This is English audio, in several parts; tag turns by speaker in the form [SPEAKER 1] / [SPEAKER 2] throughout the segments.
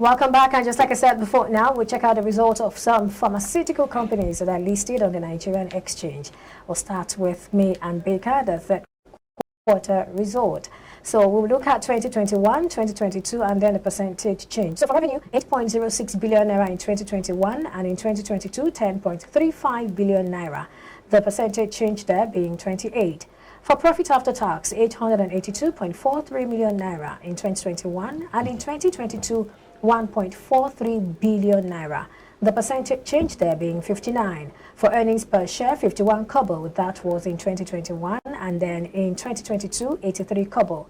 [SPEAKER 1] Welcome back, and just like I said before, now we'll check out the results of some pharmaceutical companies that are listed on the Nigerian exchange. We'll start with NEIMETH, the third quarter result. So we'll look at 2021, 2022, and then the percentage change. So for revenue, 8.06 billion naira in 2021, and in 2022, 10.35 billion naira. The percentage change there being 28. For profit after tax, 882.43 million naira in 2021, and in 2022, 1.43 billion naira. The percentage change there being 59. For earnings per share, 51 kobo, that was in 2021, and then in 2022, 83 kobo.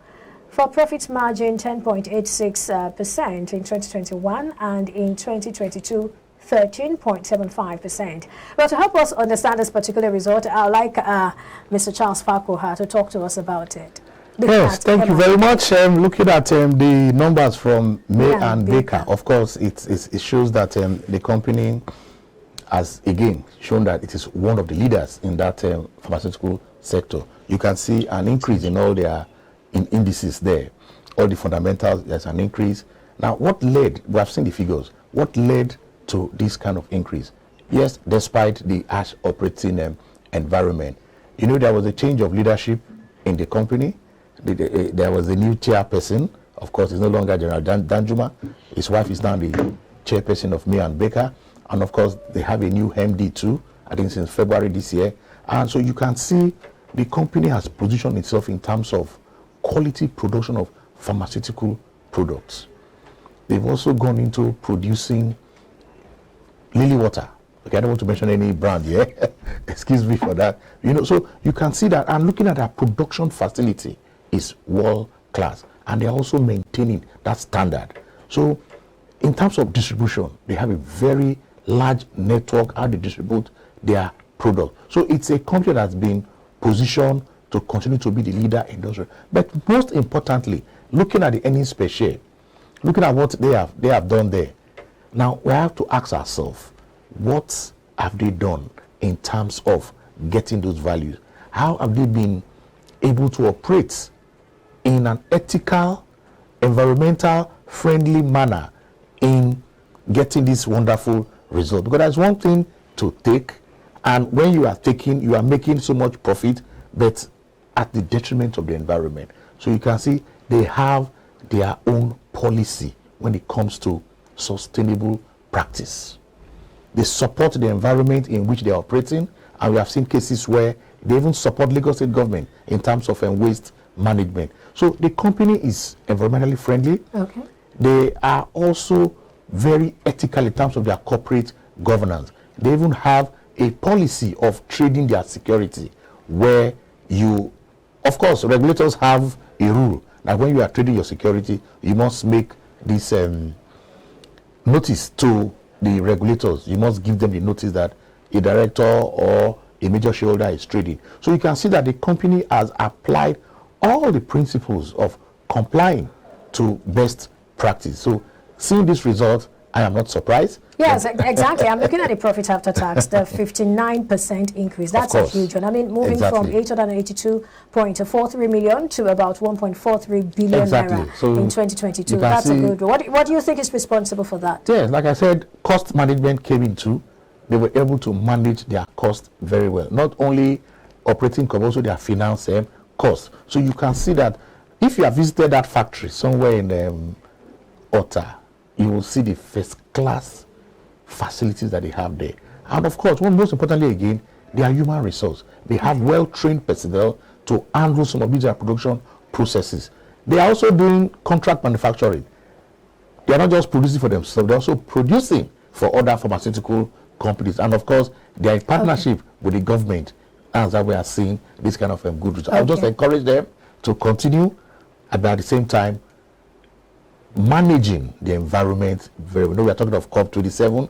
[SPEAKER 1] For profit margin, 10.86% in 2021, and in 2022, 13.75%. Well, to help us understand this particular result, I'd like Mr. Charles Farquhar to talk to us about it.
[SPEAKER 2] Yes, thank you very much. Looking at the numbers from NEIMETH, of course, it shows that the company has again shown that it is one of the leaders in that pharmaceutical sector. You can see an increase in all their indices there, all the fundamentals. There's an increase. Now, what led? We have seen the figures. What led to this kind of increase? Yes, despite the harsh operating environment, you know, there was a change of leadership in the company. There was a new chairperson. Of course, it's no longer General Danjuma. His wife is now the chairperson of NEIMETH. And of course, they have a new MD too, I think since February this year. And so you can see the company has positioned itself in terms of quality production of pharmaceutical products. They've also gone into producing Lily water. Okay, I don't want to mention any brand here. Excuse me for that. You know, so you can see that, and looking at their production facility is world class, and they're also maintaining that standard. So in terms of distribution, they have a very large network how they distribute their product. So it's a company that's been positioned to continue to be the leader in those. But most importantly, looking at the earnings per share, looking at what they have done there. Now we have to ask ourselves, what have they done in terms of getting those values? How have they been able to operate in an ethical, environmental friendly manner in getting this wonderful result? Because there's one thing to take, and when you are taking, you are making so much profit, but at the detriment of the environment. So you can see they have their own policy when it comes to sustainable practice. They support the environment in which they are operating, and we have seen cases where they even support Lagos State government in terms of waste management. So the company is environmentally friendly. Okay. They are also very ethical in terms of their corporate governance. They even have a policy of trading their security, where you, of course, regulators have a rule that when you are trading your security, you must make this notice to the regulators. You must give them the notice that a director or a major shareholder is trading. So you can see that the company has applied all the principles of complying to best practice. So seeing this result, I am not surprised.
[SPEAKER 1] Yes, exactly. I'm looking at the profit after tax, the 59% increase. That's a huge one. I mean, moving from 882.43 million to about 1.43 billion naira so in 2022. That's a good one. What do you think is responsible for that?
[SPEAKER 2] Yes, like I said, cost management came into. They were able to manage their cost very well. Not only operating cost, also their finance cost. So you can see that if you have visited that factory somewhere in Ota, you will see the first class facilities that they have there. And of course, most importantly again, they are human resource. They have well-trained personnel to handle some of these production processes. They are also doing contract manufacturing. They are not just producing for themselves, they're also producing for other pharmaceutical companies. And of course, they are in partnership with the government, as we are seeing this kind of good results. I'll just encourage them to continue, but at the same time, managing the environment very well. We are talking of COP27.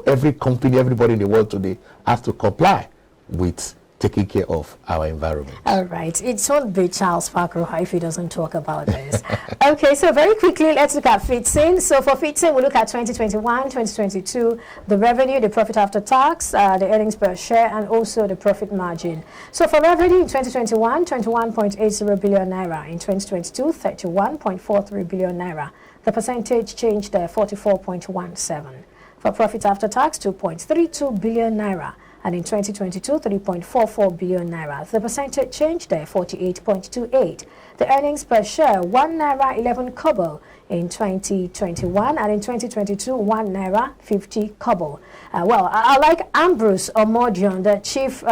[SPEAKER 2] Every company, everybody in the world today has to comply with taking care of our environment.
[SPEAKER 1] All right. It won't be Charles Parker if he doesn't talk about this. Okay, so very quickly, let's look at FIDSON. So for FIDSON, we look at 2021, 2022, the revenue, the profit after tax, the earnings per share, and also the profit margin. So for revenue in 2021, 21.80 billion naira. In 2022, 31.43 billion naira. The percentage changed 44.17. For profit after tax, 2.32 billion naira. And in 2022, 3.44 billion naira. The percentage changed there, 48.28. The earnings per share, 1 naira 11 kobo in 2021, and in 2022, 1 naira 50 kobo. Well, I like Ambrose Omodion, the Chief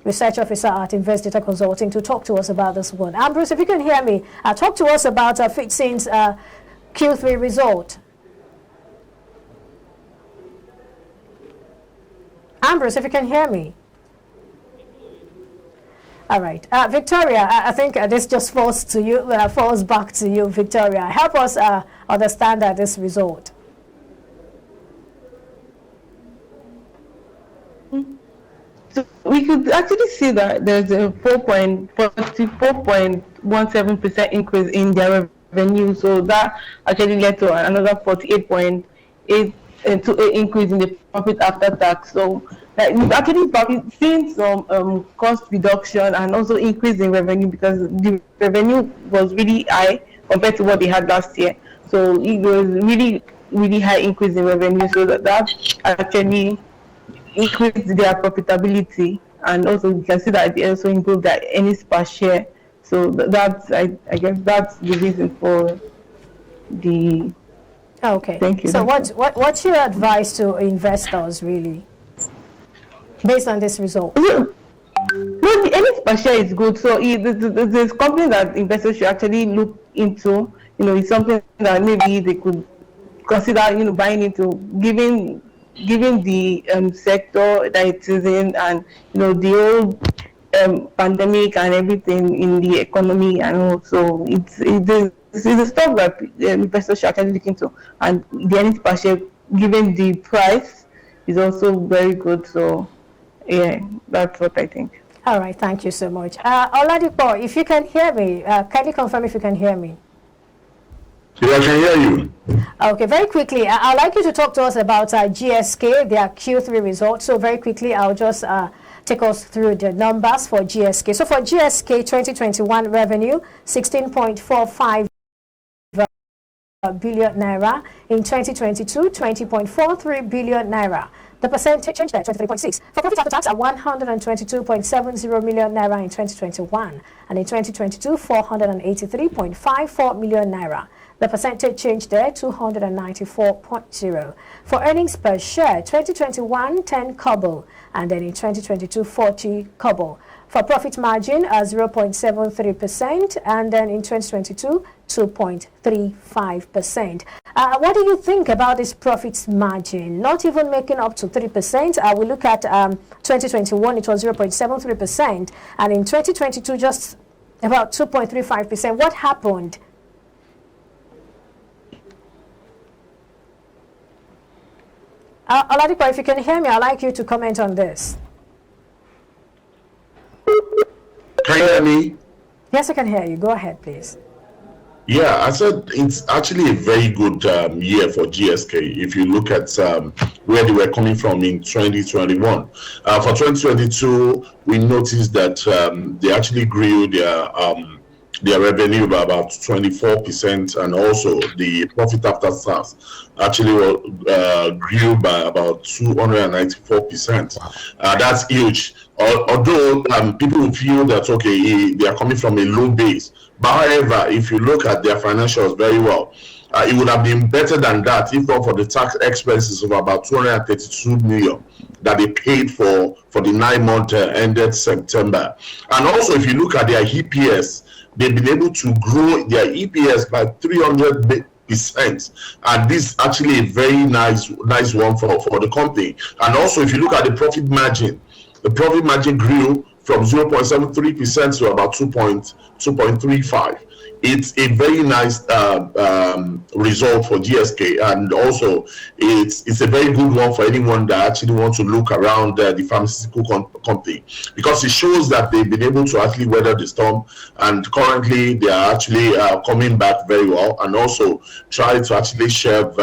[SPEAKER 1] Research Officer at Investdata Consulting, to talk to us about this one. Ambrose, if you can hear me, talk to us about FIDSON's Q3 result. Ambrose, if you can hear me. All right. Victoria, I think this just falls back to you, Victoria. Help us understand this result.
[SPEAKER 3] So we could actually see that there's a 44.17% increase in their revenue. So that actually led to another 48.8 to an increase in the profit after tax. So we've actually probably seen some cost reduction and also increase in revenue, because the revenue was really high compared to what they had last year. So it was really high increase in revenue. So that actually increased their profitability, and also you can see that they also improved their earnings per share. So that's I guess that's the reason for the.
[SPEAKER 1] Okay.
[SPEAKER 3] Thank you.
[SPEAKER 1] So what's your advice to investors, really, based on this result?
[SPEAKER 3] Well, the earnings per share is good. So there's company that investors should actually look into. It's something that maybe they could consider, buying into, given the sector that it is in, and the whole pandemic and everything in the economy, and also it's a stock that investors should actually look into, and the earnings per share, given the price, is also very good. So yeah, that's what I think.
[SPEAKER 1] All right, thank you so much. Oladipo, if you can hear me, can you confirm if you can hear me?
[SPEAKER 4] Yeah, I can hear you.
[SPEAKER 1] Okay, very quickly, I'd like you to talk to us about GSK, their Q3 results. So very quickly, I'll just take us through the numbers for GSK. So for GSK 2021 revenue, 16.45 billion naira. In 2022, 20.43 billion naira. The percentage changed there, 23.6. For profit after tax, at 122.70 million naira in 2021, and in 2022, 483.54 million naira. The percentage changed there, 294.0. For earnings per share, 2021, 10 kobo, and then in 2022, 40 kobo. For profit margin, 0.73%, and then in 2022, 2.35%. What do you think about this profit margin? Not even making up to 3%. We look at 2021, it was 0.73%, and in 2022, just about 2.35%. What happened? Oladipo, if you can hear me, I'd like you to comment on this.
[SPEAKER 4] Can you hear me?
[SPEAKER 1] Yes, I can hear you. Go ahead, please.
[SPEAKER 4] Yeah, I said it's actually a very good year for GSK. If you look at where they were coming from in 2021. For 2022, we noticed that they actually grew their revenue by about 24%, and also the profit after tax actually grew by about 294%. That's huge. Although people will feel that, okay, they are coming from a low base. But however, if you look at their financials very well, it would have been better than that if not for the tax expenses of about 232 million that they paid for the 9 month ended September. And also, if you look at their EPS, they've been able to grow their EPS by 300%, and this is actually a very nice one for the company. And also, if you look at the profit margin, the profit margin grew from 0.73% to about 2.35. It's a very nice result for GSK, and also it's a very good one for anyone that actually wants to look around the pharmaceutical company, because it shows that they've been able to actually weather the storm, and currently they are actually coming back very well, and also try to actually shave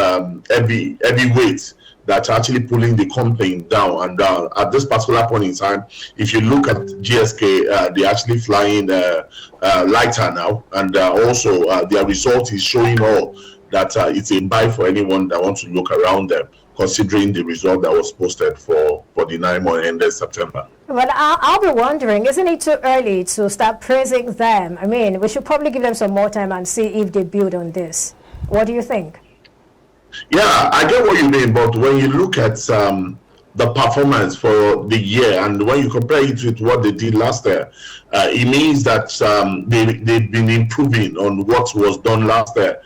[SPEAKER 4] heavy weight that's actually pulling the company down. And at this particular point in time, if you look at GSK, they're actually flying lighter now, and also their result is showing all that it's a buy for anyone that wants to look around them, considering the result that was posted for the 9 months ended September.
[SPEAKER 1] Well, I'll be wondering, isn't it too early to start praising them? I mean, we should probably give them some more time and see if they build on this. What do you think?
[SPEAKER 4] Yeah, I get what you mean, but when you look at the performance for the year, and when you compare it with what they did last year, it means that they've been improving on what was done last year.